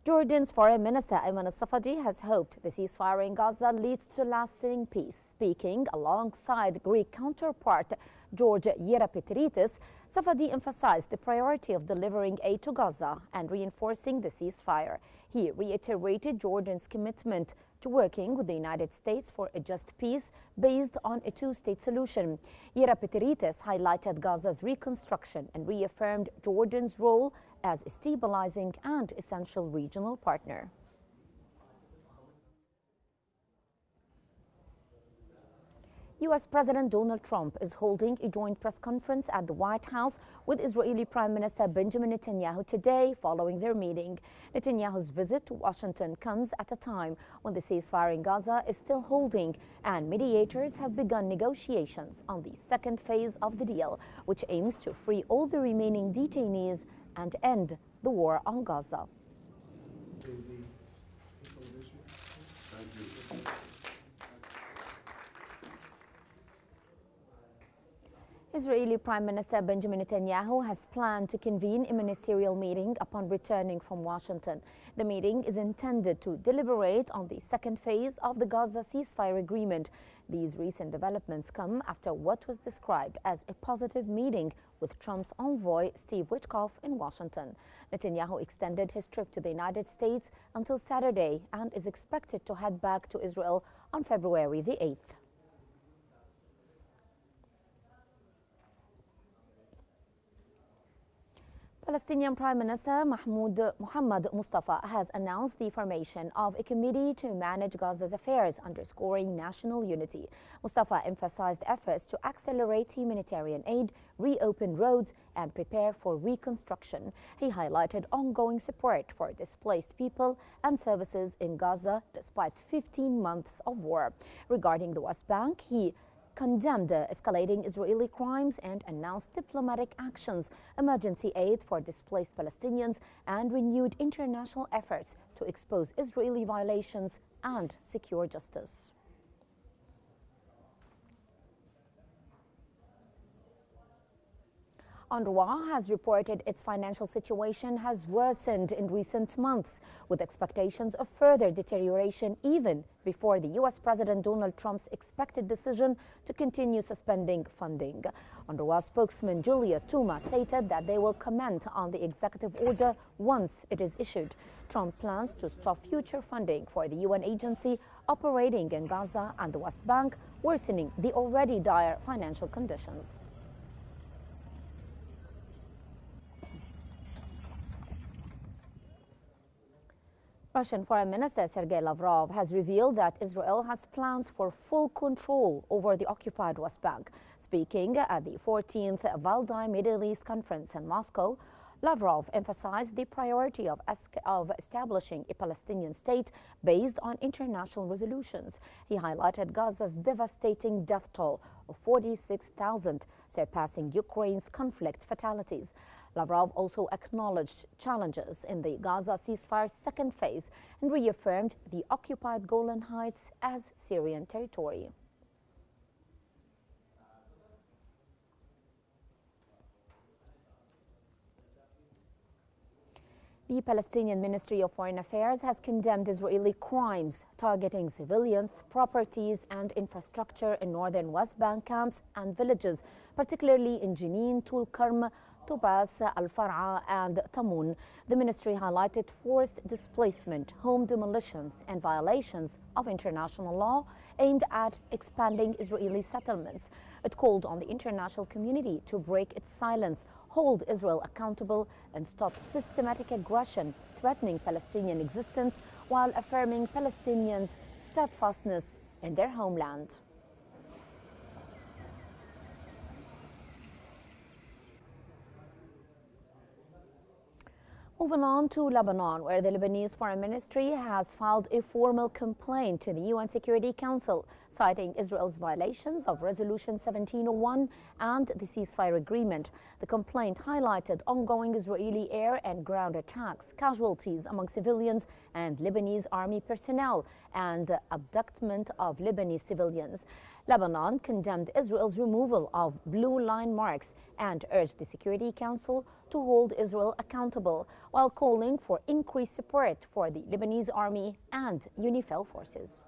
Jordan's Foreign Minister Ayman al-Safadi has hoped the ceasefire in Gaza leads to lasting peace. Speaking alongside Greek counterpart George Yerepetritis, Safadi emphasized the priority of delivering aid to Gaza and reinforcing the ceasefire. He reiterated Jordan's commitment to working with the United States for a just peace based on a two-state solution. Yerepetritis highlighted Gaza's reconstruction and reaffirmed Jordan's role as a stabilizing and essential regional partner. U.S. President Donald Trump is holding a joint press conference at the White House with Israeli Prime Minister Benjamin Netanyahu today following their meeting. Netanyahu's visit to Washington comes at a time when the ceasefire in Gaza is still holding and mediators have begun negotiations on the second phase of the deal, which aims to free all the remaining detainees and end the war on Gaza. Israeli Prime Minister Benjamin Netanyahu has planned to convene a ministerial meeting upon returning from Washington. The meeting is intended to deliberate on the second phase of the Gaza ceasefire agreement. These recent developments come after what was described as a positive meeting with Trump's envoy Steve Witkoff in Washington. Netanyahu extended his trip to the United States until Saturday and is expected to head back to Israel on February the 8th. Palestinian Prime Minister Mohammed Mustafa has announced the formation of a committee to manage Gaza's affairs, underscoring national unity. Mustafa emphasized efforts to accelerate humanitarian aid, reopen roads, and prepare for reconstruction. He highlighted ongoing support for displaced people and services in Gaza despite 15 months of war. Regarding the West Bank, he condemned escalating Israeli crimes and announced diplomatic actions, emergency aid for displaced Palestinians, and renewed international efforts to expose Israeli violations and secure justice. UNRWA has reported its financial situation has worsened in recent months, with expectations of further deterioration even before the U.S. President Donald Trump's expected decision to continue suspending funding. UNRWA spokesman Julia Tuma stated that they will comment on the executive order once it is issued. Trump plans to stop future funding for the UN agency operating in Gaza and the West Bank, worsening the already dire financial conditions. Russian Foreign Minister Sergei Lavrov has revealed that Israel has plans for full control over the occupied West Bank. Speaking at the 14th Valdai Middle East Conference in Moscow, Lavrov emphasized the priority of establishing a Palestinian state based on international resolutions. He highlighted Gaza's devastating death toll of 46,000, surpassing Ukraine's conflict fatalities. Lavrov also acknowledged challenges in the Gaza ceasefire's second phase and reaffirmed the occupied Golan Heights as Syrian territory. The Palestinian Ministry of Foreign Affairs has condemned Israeli crimes targeting civilians, properties, and infrastructure in northern West Bank camps and villages, particularly in Jenin, Tulkarm, Tubas, Al-Far'a, and Tamun. The ministry highlighted forced displacement, home demolitions, and violations of international law aimed at expanding Israeli settlements. It called on the international community to break its silence, hold Israel accountable, and stop systematic aggression threatening Palestinian existence while affirming Palestinians' steadfastness in their homeland. Moving on to Lebanon, where the Lebanese Foreign Ministry has filed a formal complaint to the UN Security Council, citing Israel's violations of Resolution 1701 and the ceasefire agreement. The complaint highlighted ongoing Israeli air and ground attacks, casualties among civilians and Lebanese army personnel, and abductment of Lebanese civilians. Lebanon condemned Israel's removal of blue line marks and urged the Security Council to hold Israel accountable, while calling for increased support for the Lebanese army and UNIFIL forces.